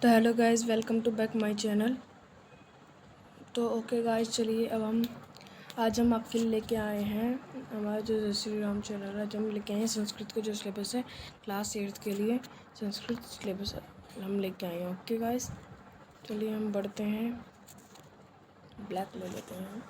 तो hello guys, welcome to back my channel. तो okay guys, चलिए अब आज हम आपके लिए लेके आए हैं हमारा जो जय श्री राम चैनल है। आज हम लेके आए हैं संस्कृत का जो सिलेबस है क्लास 8 के लिए संस्कृत सिलेबस हम लेके आए हैं। ओके गाइस, चलिए हम बढ़ते हैं। ब्लैक ले लेते हैं।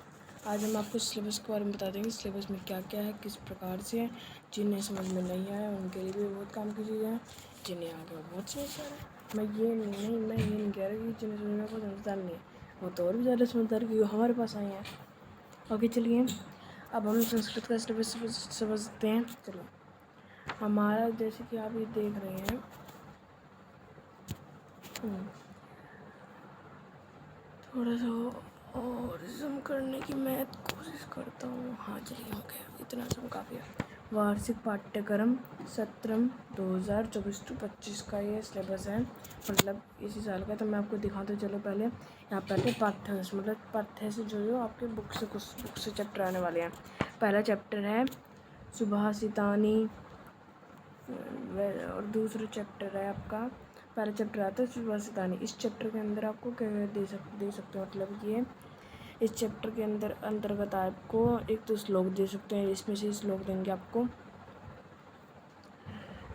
आज हम आपको सिलेबस के बारे में बता देंगे, सिलेबस में क्या क्या है, किस प्रकार से है। जिन्हें समझ में नहीं आया उनके लिए भी बहुत काम की चीज़ें हैं, जिन्हें आगे बहुत समझ आ रहा है। मैं ये नहीं कह रहा कि जिन्हें समझने को समझदार नहीं है, वो तो और भी ज़्यादा समझदार क्योंकि हमारे पास आए हैं। ओके चलिए, अब हम संस्कृत का सिलेबस समझते हैं। चलिए, हमारा जैसे कि आप ये देख रहे हैं, थोड़ा सा और जूम करने की मैं कोशिश करता हूँ। हाँ चलिए, हो गया, इतना जूम काफ़ी है। वार्षिक पाठ्यक्रम सत्रम 2024-25 का ये सिलेबस है, मतलब इसी साल का। तो मैं आपको दिखाता चलो। पहले यहाँ पहले पाठ्यांश, मतलब पाठ्य से जो आपके बुक से चैप्टर आने वाले हैं। पहला चैप्टर है सुभाषितानी और दूसरा चैप्टर है आपका, पहला चैप्टर आता है सुभाषितानी। इस चैप्टर के अंदर आपको क्या दे सकते हो, मतलब ये इस चैप्टर के अंतर्गत आपको एक तो श्लोक दे सकते हैं। इसमें से श्लोक देंगे आपको,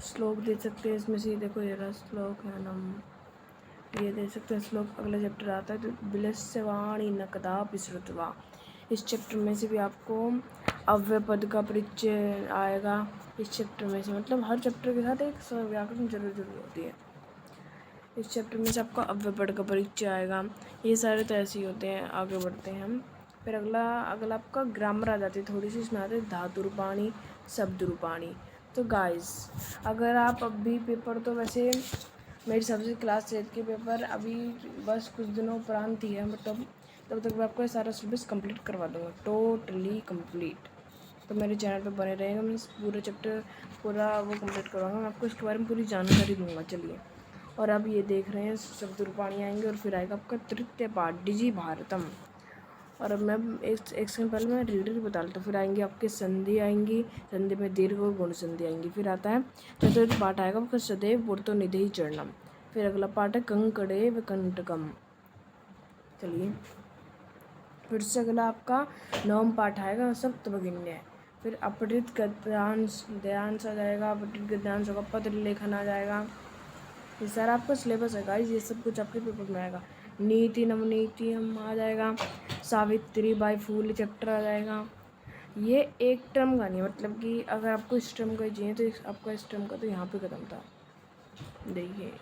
श्लोक दे सकते हैं। इसमें से देखो ये रहा श्लोक है ना, ये दे सकते हैं श्लोक। अगला चैप्टर आता है तो बिलस्यवाणी न कदापि श्रुत्वा। इस चैप्टर में से भी आपको अव्यय पद का परिचय आएगा इस चैप्टर में से, मतलब हर चैप्टर के साथ एक व्याकरण जरूर होती है। इस चैप्टर में से आपका अव्यय पद का परिचय आएगा। ये सारे तो ऐसे ही होते हैं। आगे बढ़ते हैं हम। फिर अगला आपका ग्रामर आ जाती है थोड़ी सी। इसमें आते हैं धातु रूपाणी, शब्द रूपाणी। तो गाइस, अगर आप अभी पेपर, तो वैसे मेरी सबसे क्लास 8 के पेपर अभी बस कुछ दिनों उपरांत ही है, मतलब तब तक मैं आपको सारा सिलेबस कंप्लीट करवा दूँगा, टोटली कंप्लीट। तो मेरे चैनल पे बने रहेगा, मैं पूरा चैप्टर पूरा वो कंप्लीट करवाऊँगा। मैं आपको इसके बारे में पूरी जानकारी दूँगा। चलिए, और अब ये देख रहे हैं शब्द रूपाणी आएंगे और फिर आएगा आपका तृतीय पाठ डिजी भारतम। और अब मैं एक सेकंड पहले मैं रीडर बता लेता हूँ। फिर आएंगे आपके संधि आएंगी, संधि में दीर्घ और गुण संधि आएंगी। फिर आता है चतुर्थ पाठ आएगा आपका सदैव पूर्तो निधि चरणम। फिर अगला पाठ है कंकड़े व कंटकम। चलिए, फिर से अगला आपका नवम पाठ आएगा सप्तभगिन्य। फिर अपठित गद्यांश दयांश आ जाएगा, अपठित गद्यांश होगा, पत्र लेखन आ जाएगा। ये सारा आपका सिलेबस है गाइस, ये सब कुछ आपके पेपर में आएगा। नीति नवनीति हम आ जाएगा, सावित्री बाई फूल चैप्टर आ जाएगा। ये एक टर्म का नहीं, मतलब कि अगर आपको इस टर्म का चाहिए तो आपका इस टर्म का तो यहाँ पे ख़त्म था। देखिए,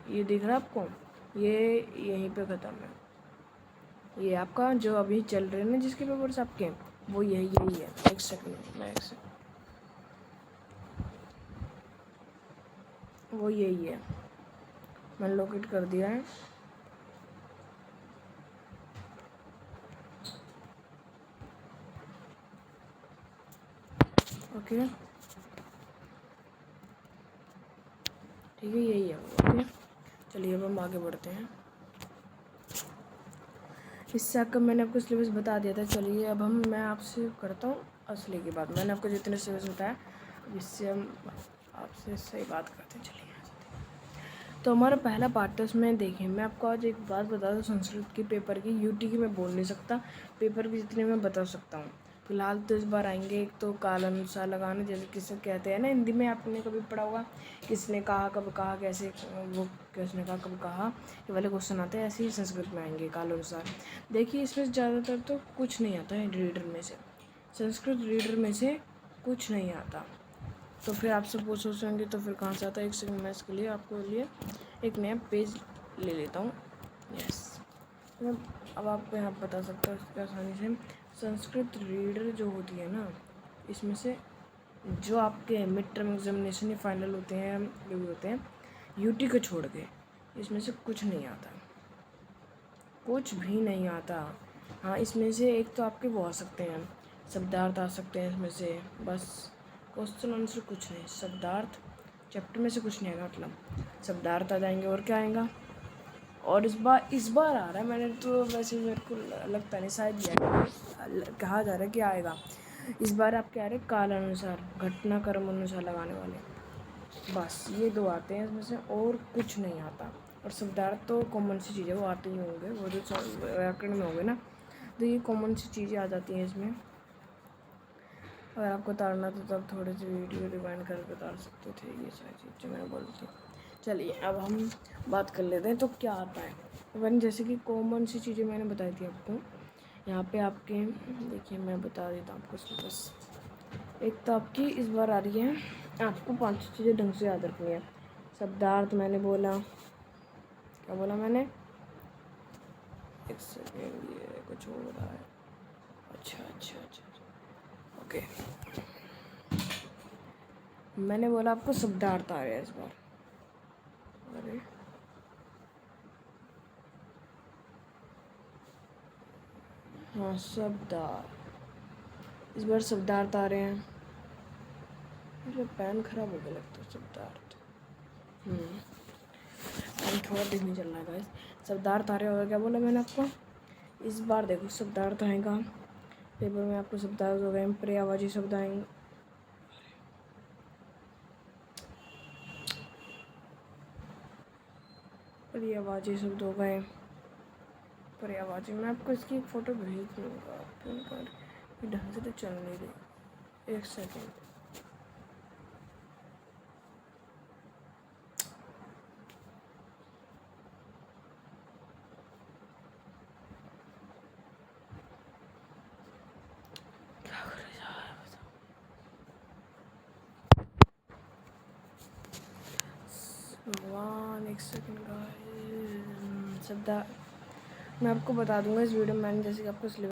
ये दिख रहा है आपको, ये यहीं पे ख़त्म है। ये आपका जो अभी चल रहे हैं ना जिसके पेपर्स आपके, वो यही है। एक सेकंड, वो यही है, मैंने लोकेट कर दिया है। ओके ठीक है, यही है। ओके चलिए, अब हम आगे बढ़ते हैं। इससे आकर मैंने आपको सिलेबस बता दिया था। चलिए, अब मैं आपसे करता हूँ असली की बात। मैंने आपको जितने सिलेबस बताया, इससे हम आपसे सही बात करते हैं। चलिए, तो हमारा पहला पार्ट था, उसमें देखिए मैं आपको आज एक बात बता दूँ संस्कृत की पेपर की। यूटी की मैं बोल नहीं सकता, पेपर की जितने मैं बता सकता हूँ। फिलहाल तो इस बार आएंगे एक तो काल अनुसार लगाना, जैसे किसे कहते हैं ना हिंदी में, आपने कभी पढ़ा होगा, किसने कहा कब कहा कैसे, वो किसने कहा कब कहा, ये वाले क्वेश्चन आते हैं। ऐसे ही संस्कृत में आएंगे काल अनुसार। देखिए, इसमें ज़्यादातर तो कुछ नहीं आता है रीडर में से, संस्कृत रीडर में से कुछ नहीं आता। तो फिर आपसे पूछ सोचेंगे तो फिर कहाँ से आता है। एक सेकंड, मैं इसके लिए आपको लिए एक नया पेज ले लेता हूँ। यस, अब आपको यहाँ बता सकता हूँ इसके आसानी से। संस्कृत रीडर जो होती है ना, इसमें से जो आपके मिड टर्म एग्जामिनेशन या फाइनल होते हैं, जो भी होते हैं, यूटी को छोड़ के इसमें से कुछ नहीं आता, कुछ भी नहीं आता। हाँ, इसमें से एक तो आपके वो आ सकते हैं, शब्दार्थ आ सकते हैं इसमें से, बस क्वेश्चन आंसर कुछ नहीं। शब्दार्थ चैप्टर में से कुछ नहीं आएगा, मतलब शब्दार्थ आ जाएंगे और क्या आएगा। और इस बार आ रहा है, मैंने तो वैसे मेरे को लगता नहीं, शायद कहा जा रहा है कि आएगा इस बार आपके आ रहे काल अनुसार, घटना कर्म अनुसार लगाने वाले। बस ये दो आते हैं इसमें से, और कुछ नहीं आता। और शब्दार्थ तो कॉमन सी चीज़ें वो आते ही होंगे, वो जो व्याकरण में होंगे ना, तो ये कॉमन सी चीज़ें आ जाती हैं इसमें। अगर आपको उतारना तो तब थोड़ी सी वीडियो रिवाइंड करके उतार सकते थे ये सारी चीज़ जो मैं बोलती हूँ। चलिए अब हम बात कर लेते हैं तो क्या आता है। मैंने जैसे कि कॉमन सी चीज़ें मैंने बताई थी आपको, यहाँ पे आपके देखिए मैं बता देता हूँ आपको सिलेबस। एक तो आपकी इस बार आ रही है, आपको 5 चीज़ें ढंग से याद रखनी है। शब्दार्थ मैंने बोला, क्या बोला मैंने, एक सेकेंड ये कुछ हो रहा है, अच्छा ओके। मैंने बोला आपको शब्दार्थ आ रहा है इस बार, अरे हाँ शब्दार्थ, इस बार शब्दार्थ आ रहे हैं। मेरा पेन खराब हो गया लगता है। शब्दार्थ पेन थोड़ा धीमे चल रहा है गाइस। शब्दार्थ आ रहे होगा, क्या बोला मैंने आपको, इस बार देखो शब्दार्थ आएगा पेपर में, आपको शब्दार्थ हो गए, पर्यायवाची शब्द आएंगे, पर्यायवाची शब्द हो गए, पर्यायवाची। मैं आपको इसकी फ़ोटो भेज दूँगा, पेन कार्ड ढंग से तो चल नहीं रही, एक सेकेंड। भगवान एक सेकेंड का शब्द मैं आपको बता दूंगा इस वीडियो में। मैंने जैसे कि आपको